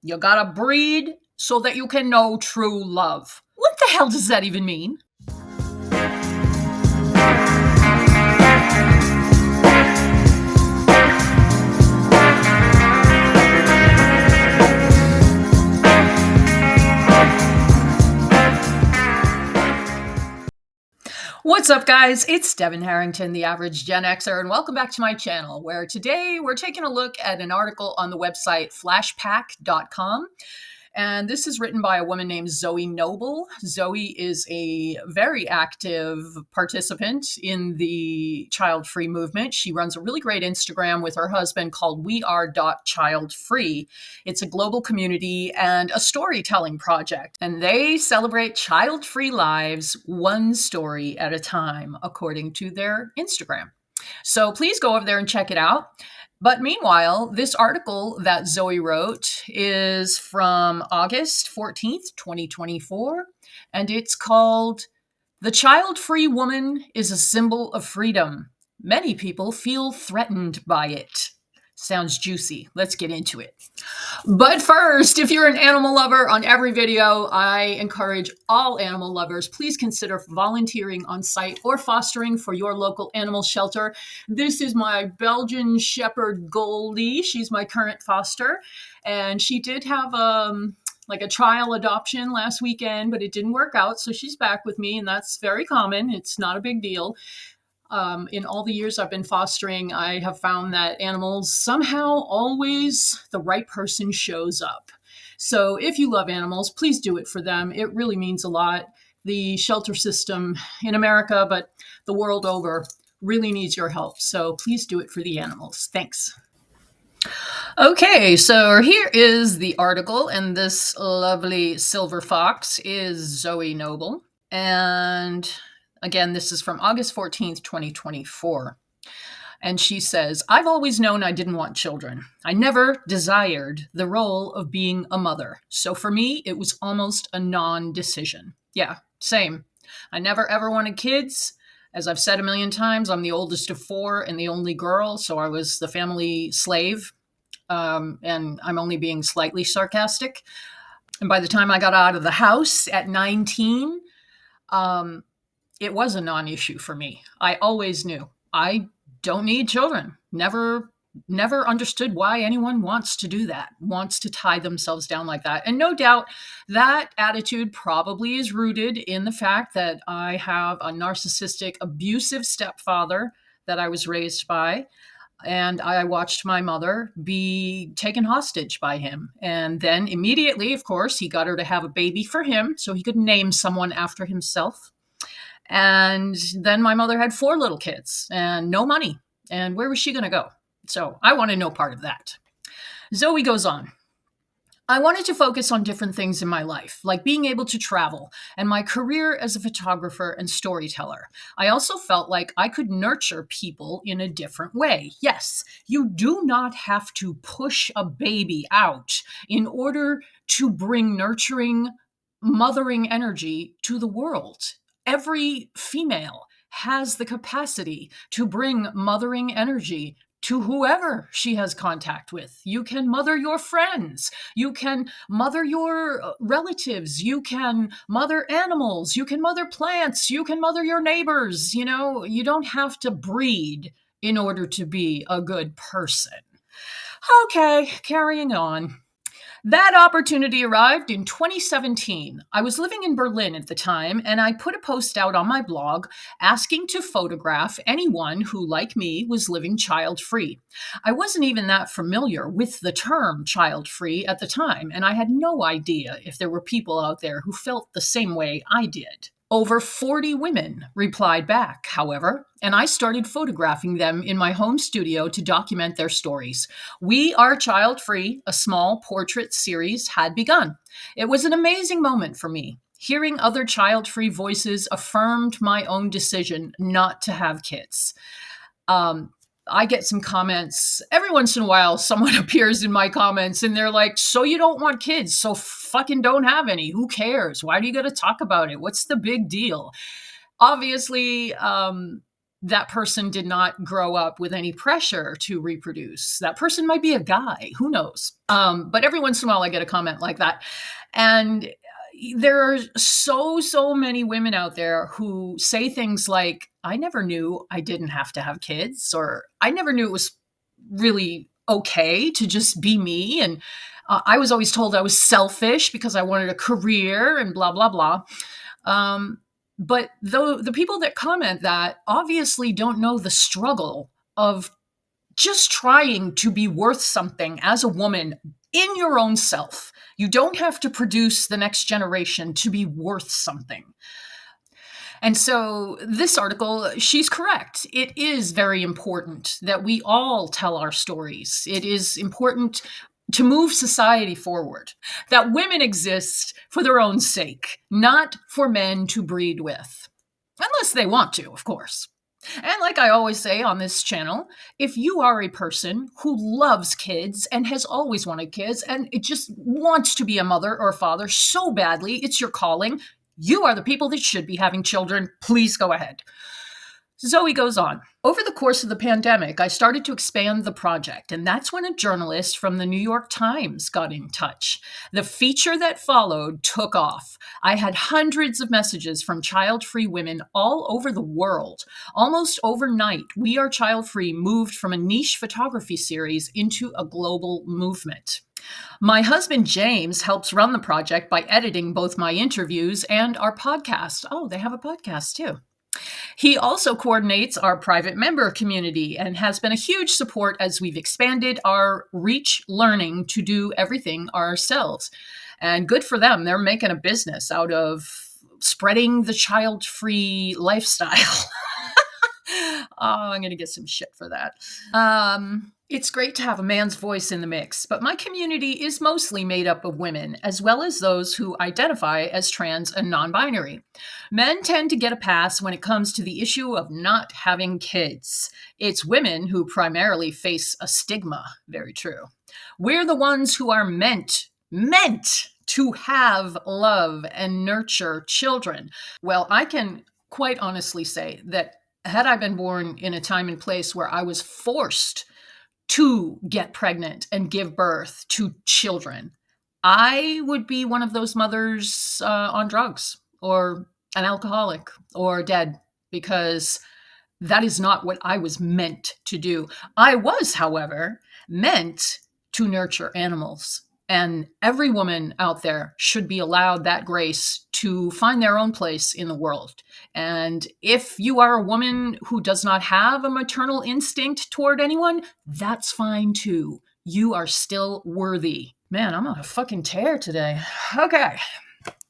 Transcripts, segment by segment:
You gotta breed so that you can know true love. What the hell does that even mean? What's up, guys? It's Devin Harrington, the average Gen Xer, and welcome back to my channel, where today we're taking a look at an article on the website flashpack.com. And this is written by a woman named Zoe Noble. Zoe is a very active participant in the Childfree movement. She runs a really great Instagram with her husband called weare.childfree. It's a global community and a storytelling project. And they celebrate child-free lives one story at a time, according to their Instagram. So please go over there and check it out. But meanwhile, this article that Zoe wrote is from August 14th, 2024, and it's called "The Child-Free Woman is a Symbol of Freedom. Many people feel threatened by it." Sounds juicy. Let's get into it. But first, if you're an animal lover, on every video, I encourage all animal lovers, please consider volunteering on site or fostering for your local animal shelter. This is my Belgian Shepherd Goldie. She's my current foster, and she did have like a trial adoption last weekend, but it didn't work out, so she's back with me, and that's very common. It's not a big deal. In all the years I've been fostering, I have found that animals somehow always the right person shows up. So if you love animals, please do it for them. It really means a lot. The shelter system in America, but the world over, really needs your help. So please do it for the animals. Thanks. Okay, so here is the article, and this lovely silver fox is Zoe Noble. And again, this is from August 14th, 2024. And she says, "I've always known I didn't want children. I never desired the role of being a mother. So for me, it was almost a non-decision." Yeah, same. I never ever wanted kids. As I've said a million times, I'm the oldest of four and the only girl, so I was the family slave. And I'm only being slightly sarcastic. And by the time I got out of the house at 19, it was a non-issue for me. I always knew I don't need children. Never understood why anyone wants to do that, wants to tie themselves down like that. And no doubt that attitude probably is rooted in the fact that I have a narcissistic, abusive stepfather that I was raised by. And I watched my mother be taken hostage by him. And then immediately, of course, he got her to have a baby for him so he could name someone after himself. And then my mother had 4 little kids and no money. And where was she going to go? So I wanted no part of that. Zoe goes on. "I wanted to focus on different things in my life, like being able to travel and my career as a photographer and storyteller. I also felt like I could nurture people in a different way. Yes, you do not have to push a baby out in order to bring nurturing, mothering energy to the world. Every female has the capacity to bring mothering energy to whoever she has contact with. You can mother your friends. You can mother your relatives. You can mother animals. You can mother plants. You can mother your neighbors. You know, you don't have to breed in order to be a good person." Okay, carrying on. "That opportunity arrived in 2017. I was living in Berlin at the time, and I put a post out on my blog asking to photograph anyone who, like me, was living child-free. I wasn't even that familiar with the term child-free at the time, and I had no idea if there were people out there who felt the same way I did. Over 40 women replied back, however, and I started photographing them in my home studio to document their stories. We Are Child-Free, a small portrait series, had begun. It was an amazing moment for me. Hearing other child-free voices affirmed my own decision not to have kids." I get some comments every once in a while. Someone appears in my comments and they're like, "So you don't want kids, so fucking don't have any. Who cares? Why do you got to talk about it? What's the big deal?" Obviously, that person did not grow up with any pressure to reproduce. That person might be a guy, who knows? But every once in a while I get a comment like that. And there are so many women out there who say things like, I never knew I didn't have to have kids, or I never knew it was really okay to just be me. And I was always told I was selfish because I wanted a career and blah, blah, blah. But the people that comment that obviously don't know the struggle of just trying to be worth something as a woman in your own self. You don't have to produce the next generation to be worth something. And so this article, she's correct. It is very important that we all tell our stories. It is important to move society forward, that women exist for their own sake, not for men to breed with. Unless they want to, of course. And like I always say on this channel, if you are a person who loves kids and has always wanted kids and it just wants to be a mother or a father so badly, it's your calling, you are the people that should be having children. Please go ahead. Zoe goes on. Over the course of the pandemic, I started to expand the project, and that's when a journalist from the New York Times got in touch. The feature that followed took off. I had hundreds of messages from child-free women all over the world. Almost overnight, We Are Child-Free moved from a niche photography series into a global movement. My husband, James, helps run the project by editing both my interviews and our podcast. Oh, they have a podcast too. He also coordinates our private member community and has been a huge support as we've expanded our reach learning to do everything ourselves. And good for them. They're making a business out of spreading the child-free lifestyle. Oh, I'm going to get some shit for that. It's great to have a man's voice in the mix, but my community is mostly made up of women, as well as those who identify as trans and non-binary. Men tend to get a pass when it comes to the issue of not having kids. It's women who primarily face a stigma. Very true. We're the ones who are meant to have love and nurture children. Well, I can quite honestly say that had I been born in a time and place where I was forced to get pregnant and give birth to children, I would be one of those mothers on drugs or an alcoholic or dead, because that is not what I was meant to do. I was, however, meant to nurture animals. And every woman out there should be allowed that grace to find their own place in the world. And if you are a woman who does not have a maternal instinct toward anyone, that's fine too. You are still worthy. Man, I'm on a fucking tear today. Okay.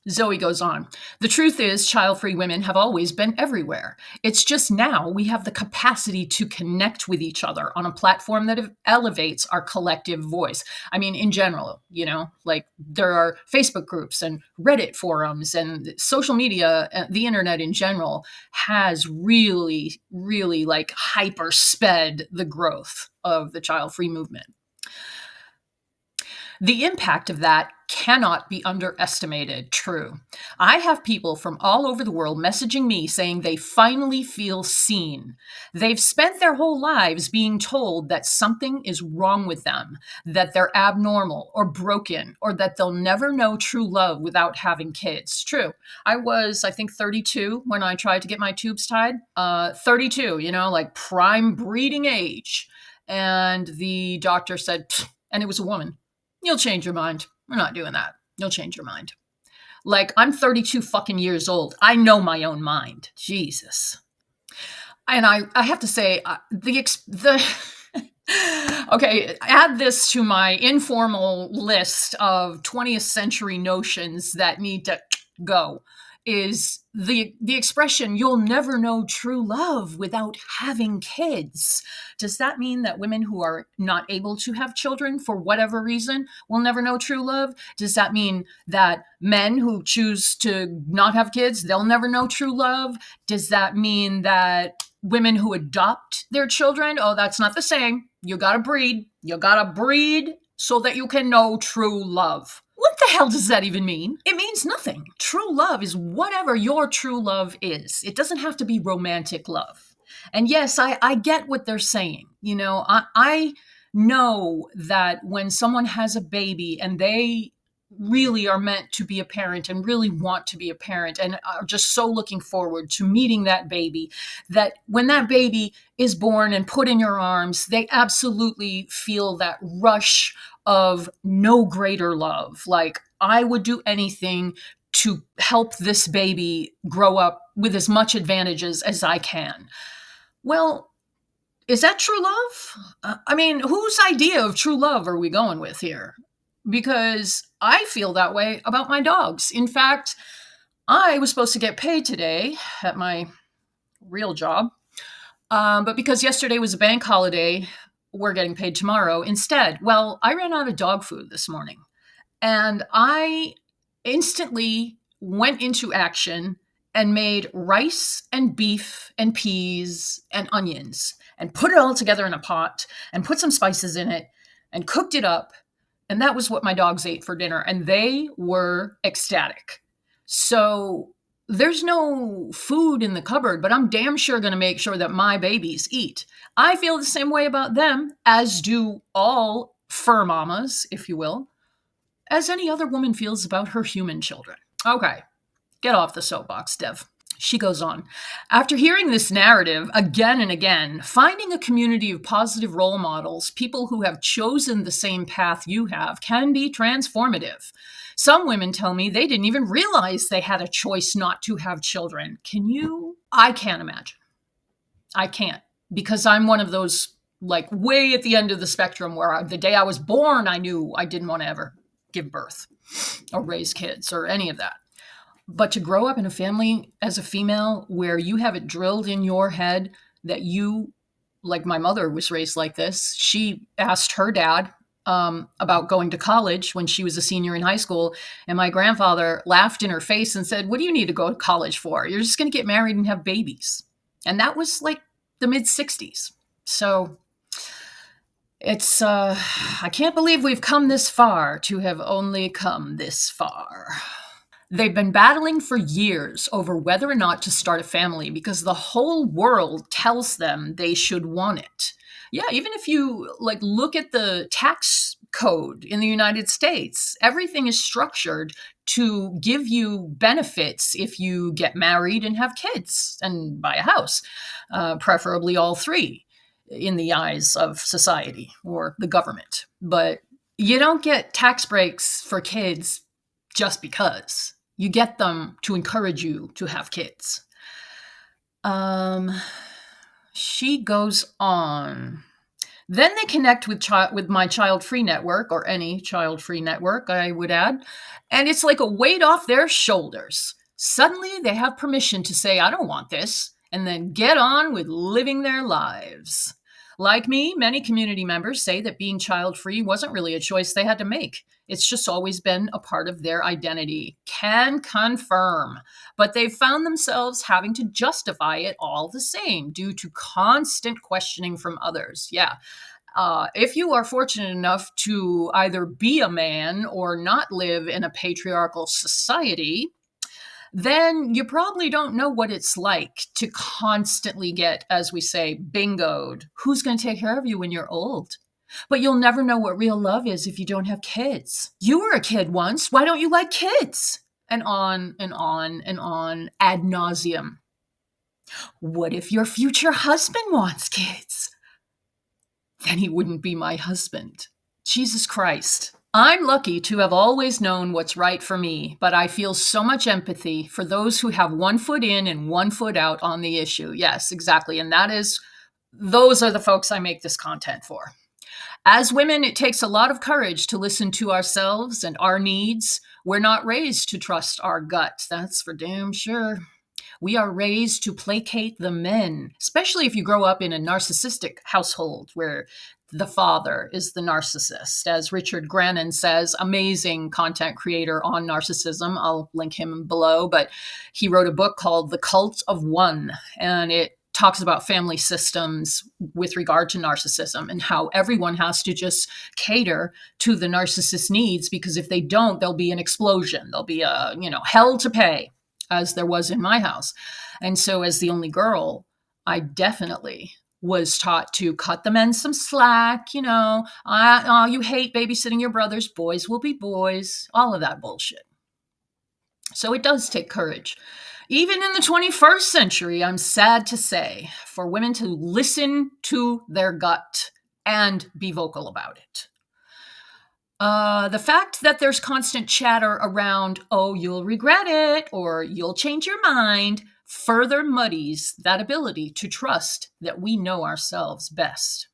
Zoe goes on. The truth is, child-free women have always been everywhere. It's just now we have the capacity to connect with each other on a platform that elevates our collective voice. I mean, in general, like there are Facebook groups and Reddit forums and social media, the internet in general has really, really like hyper sped the growth of the child-free movement. The impact of that cannot be underestimated. True. I have people from all over the world messaging me saying they finally feel seen. They've spent their whole lives being told that something is wrong with them, that they're abnormal or broken, or that they'll never know true love without having kids. True. I was, I think, 32 when I tried to get my tubes tied. 32, like prime breeding age. And the doctor said, and it was a woman, "You'll change your mind. We're not doing that. You'll change your mind." Like, I'm 32 fucking years old. I know my own mind. Jesus. And I have to say, okay, add this to my informal list of 20th century notions that need to go, is the expression, "you'll never know true love without having kids." Does that mean that women who are not able to have children for whatever reason will never know true love? Does that mean that men who choose to not have kids, they'll never know true love? Does that mean that women who adopt their children, oh, that's not the same. You gotta breed. You gotta breed so that you can know true love. What the hell does that even mean? It means nothing. True love is whatever your true love is. It doesn't have to be romantic love. And yes, I get what they're saying. I know that when someone has a baby and they really are meant to be a parent and really want to be a parent and are just so looking forward to meeting that baby, that when that baby is born and put in your arms, they absolutely feel that rush of no greater love. Like, I would do anything to help this baby grow up with as much advantages as I can. Well, is that true love? I mean, whose idea of true love are we going with here? Because I feel that way about my dogs. In fact, I was supposed to get paid today at my real job, but because yesterday was a bank holiday, we're getting paid tomorrow instead. Well, I ran out of dog food this morning, and I instantly went into action and made rice and beef and peas and onions and put it all together in a pot and put some spices in it and cooked it up. And that was what my dogs ate for dinner. And they were ecstatic. So there's no food in the cupboard, but I'm damn sure going to make sure that my babies eat. I feel the same way about them, as do all fur mamas, if you will, as any other woman feels about her human children. Okay, get off the soapbox, Dev. She goes on. After hearing this narrative again and again, finding a community of positive role models, people who have chosen the same path you have, can be transformative. Some women tell me they didn't even realize they had a choice not to have children. Can you? I can't imagine. I can't, because I'm one of those, like, way at the end of the spectrum where the day I was born, I knew I didn't want to ever give birth or raise kids or any of that. But to grow up in a family as a female where you have it drilled in your head that you, like my mother was raised like this. She asked her dad about going to college when she was a senior in high school. And my grandfather laughed in her face and said, "What do you need to go to college for? You're just going to get married and have babies." And that was like the mid 60s. So it's, I can't believe we've come this far to have only come this far. They've been battling for years over whether or not to start a family because the whole world tells them they should want it. Yeah, even if you look at the tax code in the United States, everything is structured to give you benefits if you get married and have kids and buy a house, preferably all three in the eyes of society or the government. But you don't get tax breaks for kids just because. You get them to encourage you to have kids. She goes on. Then they connect with my Childfree network, or any Childfree network, I would add, and it's like a weight off their shoulders. Suddenly they have permission to say, "I don't want this," and then get on with living their lives. Like me, many community members say that being child-free wasn't really a choice they had to make. It's just always been a part of their identity. Can confirm. But they've found themselves having to justify it all the same due to constant questioning from others. Yeah. If you are fortunate enough to either be a man or not live in a patriarchal society, then you probably don't know what it's like to constantly get, as we say, bingoed. Who's going to take care of you when you're old? But you'll never know what real love is if you don't have kids. You were a kid once. Why don't you like kids? And on and on and on ad nauseum. What if your future husband wants kids? Then he wouldn't be my husband. Jesus Christ. I'm lucky to have always known what's right for me, but I feel so much empathy for those who have one foot in and one foot out on the issue. Yes, exactly. And those are the folks I make this content for. As women, it takes a lot of courage to listen to ourselves and our needs. We're not raised to trust our gut. That's for damn sure. We are raised to placate the men, especially if you grow up in a narcissistic household where the father is the narcissist. As Richard Grannon says, amazing content creator on narcissism. I'll link him below, but he wrote a book called The Cult of One, and it talks about family systems with regard to narcissism and how everyone has to just cater to the narcissist's needs, because if they don't, there'll be an explosion. There'll be hell to pay, as there was in my house. And so as the only girl, I definitely was taught to cut the men some slack, you hate babysitting your brothers, boys will be boys, all of that bullshit. So it does take courage. Even in the 21st century, I'm sad to say, for women to listen to their gut and be vocal about it. The fact that there's constant chatter around, oh, you'll regret it, or you'll change your mind, further muddies that ability to trust that we know ourselves best.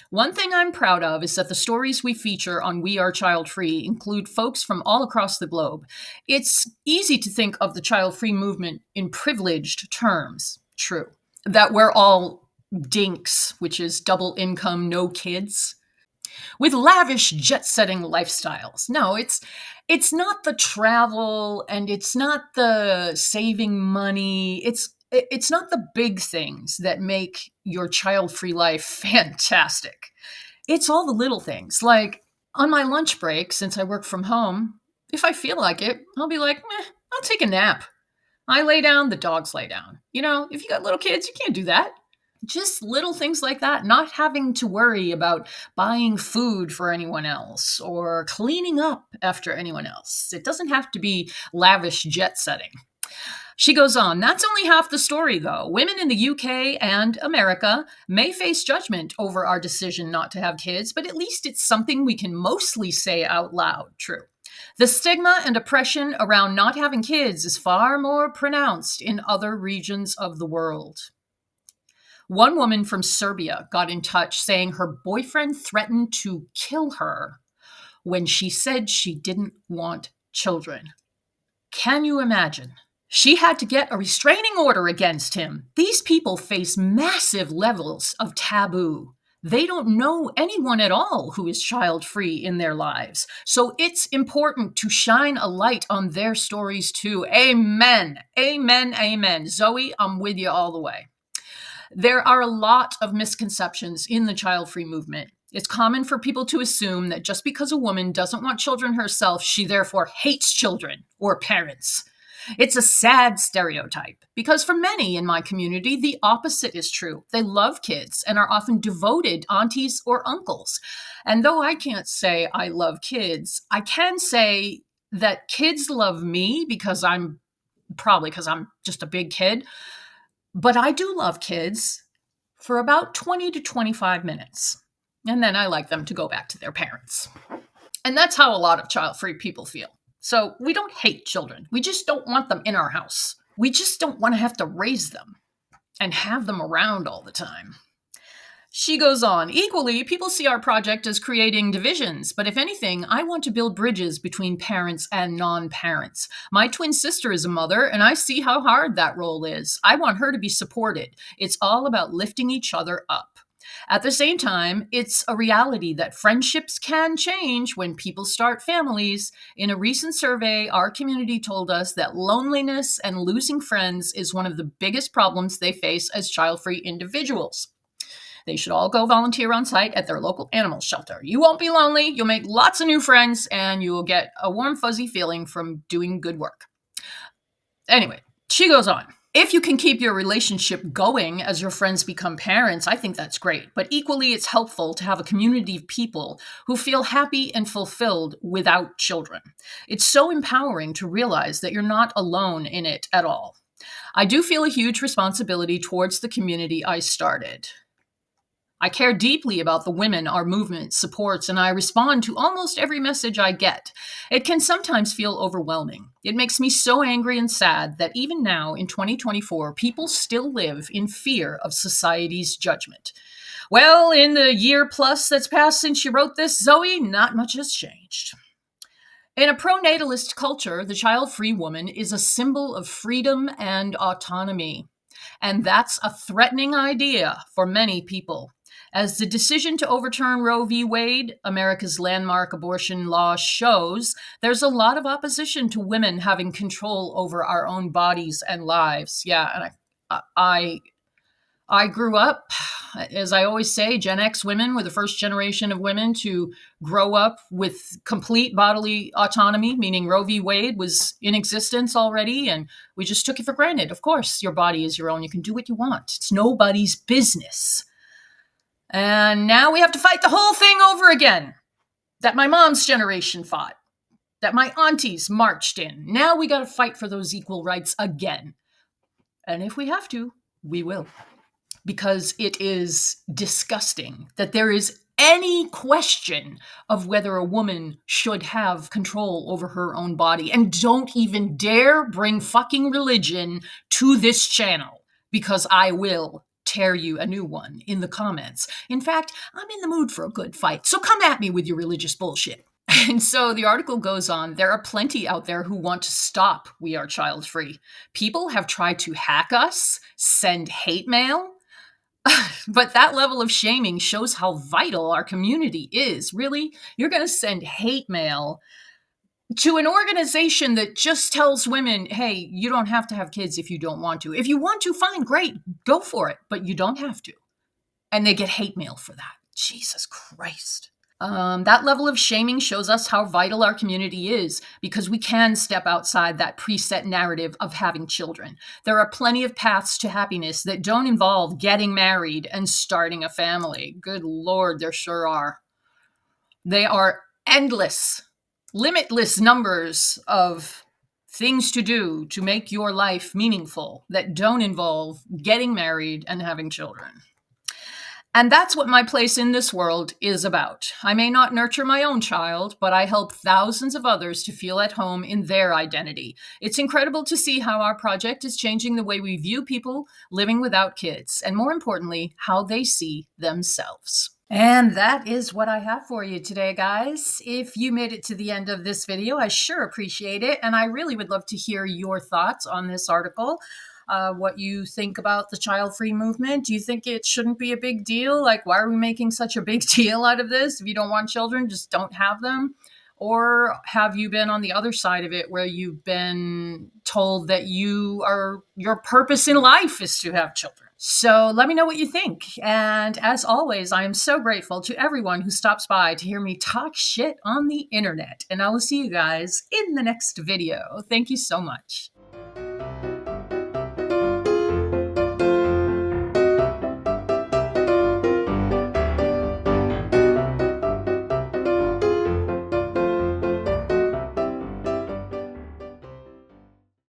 One thing I'm proud of is that the stories we feature on We Are Childfree include folks from all across the globe. It's easy to think of the child-free movement in privileged terms, true, that we're all dinks, which is double income, no kids, with lavish jet-setting lifestyles. No, it's not the travel and it's not the saving money. It's not the big things that make your child-free life fantastic. It's all the little things. Like on my lunch break, since I work from home, if I feel like it, I'll be like, I'll take a nap. I lay down, the dogs lay down. If you got little kids, you can't do that. Just little things like that, not having to worry about buying food for anyone else or cleaning up after anyone else. It doesn't have to be lavish jet setting. She goes on, that's only half the story, though. Women in the UK and America may face judgment over our decision not to have kids, but at least it's something we can mostly say out loud. True. The stigma and oppression around not having kids is far more pronounced in other regions of the world. One woman from Serbia got in touch saying her boyfriend threatened to kill her when she said she didn't want children. Can you imagine? She had to get a restraining order against him. These people face massive levels of taboo. They don't know anyone at all who is child-free in their lives. So it's important to shine a light on their stories too. Amen. Amen. Amen. Zoe, I'm with you all the way. There are a lot of misconceptions in the child-free movement. It's common for people to assume that just because a woman doesn't want children herself, she therefore hates children or parents. It's a sad stereotype because for many in my community, the opposite is true. They love kids and are often devoted aunties or uncles. And though I can't say I love kids, I can say that kids love me because I'm just a big kid. But I do love kids for about 20 to 25 minutes. And then I like them to go back to their parents. And that's how a lot of child-free people feel. So we don't hate children. We just don't want them in our house. We just don't want to have to raise them and have them around all the time. She goes on, equally, people see our project as creating divisions, but if anything, I want to build bridges between parents and non-parents. My twin sister is a mother, and I see how hard that role is. I want her to be supported. It's all about lifting each other up. At the same time, it's a reality that friendships can change when people start families. In a recent survey, our community told us that loneliness and losing friends is one of the biggest problems they face as child-free individuals. They should all go volunteer on site at their local animal shelter. You won't be lonely, you'll make lots of new friends, and you'll get a warm, fuzzy feeling from doing good work. Anyway, she goes on. If you can keep your relationship going as your friends become parents, I think that's great. But equally, it's helpful to have a community of people who feel happy and fulfilled without children. It's so empowering to realize that you're not alone in it at all. I do feel a huge responsibility towards the community I started. I care deeply about the women our movement supports, and I respond to almost every message I get. It can sometimes feel overwhelming. It makes me so angry and sad that even now, in 2024, people still live in fear of society's judgment. Well, in the year plus that's passed since you wrote this, Zoe, not much has changed. In a pro-natalist culture, the child-free woman is a symbol of freedom and autonomy. And that's a threatening idea for many people. As the decision to overturn Roe v. Wade, America's landmark abortion law, shows, there's a lot of opposition to women having control over our own bodies and lives. Yeah, and I grew up, as I always say, Gen X women were the first generation of women to grow up with complete bodily autonomy, meaning Roe v. Wade was in existence already, and we just took it for granted. Of course, your body is your own. You can do what you want. It's nobody's business. And now we have to fight the whole thing over again that my mom's generation fought, that my aunties marched in. Now we got to fight for those equal rights again. And if we have to, we will. Because it is disgusting that there is any question of whether a woman should have control over her own body. And don't even dare bring fucking religion to this channel, because I will tear you a new one in the comments. In fact, I'm in the mood for a good fight, so come at me with your religious bullshit. And so the article goes on, there are plenty out there who want to stop We Are Child Free. People have tried to hack us, send hate mail, but that level of shaming shows how vital our community is. Really? You're going to send hate mail to an organization that just tells women, hey, you don't have to have kids if you don't want to. If you want to, fine, great, go for it, but you don't have to. And they get hate mail for that. Jesus Christ. That level of shaming shows us how vital our community is, because we can step outside that preset narrative of having children. There are plenty of paths to happiness that don't involve getting married and starting a family. Good Lord, there sure are. They are endless, limitless numbers of things to do to make your life meaningful that don't involve getting married and having children. And that's what my place in this world is about. I may not nurture my own child, but I help thousands of others to feel at home in their identity. It's incredible to see how our project is changing the way we view people living without kids, and more importantly, how they see themselves. And that is what I have for you today, guys. If you made it to the end of this video, I sure appreciate it, and I really would love to hear your thoughts on this article. What you think about the child-free movement. Do you think it shouldn't be a big deal? Like, why are we making such a big deal out of this? If you don't want children, just don't have them. Or have you been on the other side of it where you've been told that your purpose in life is to have children? So let me know what you think. And as always, I am so grateful to everyone who stops by to hear me talk shit on the internet. And I will see you guys in the next video. Thank you so much.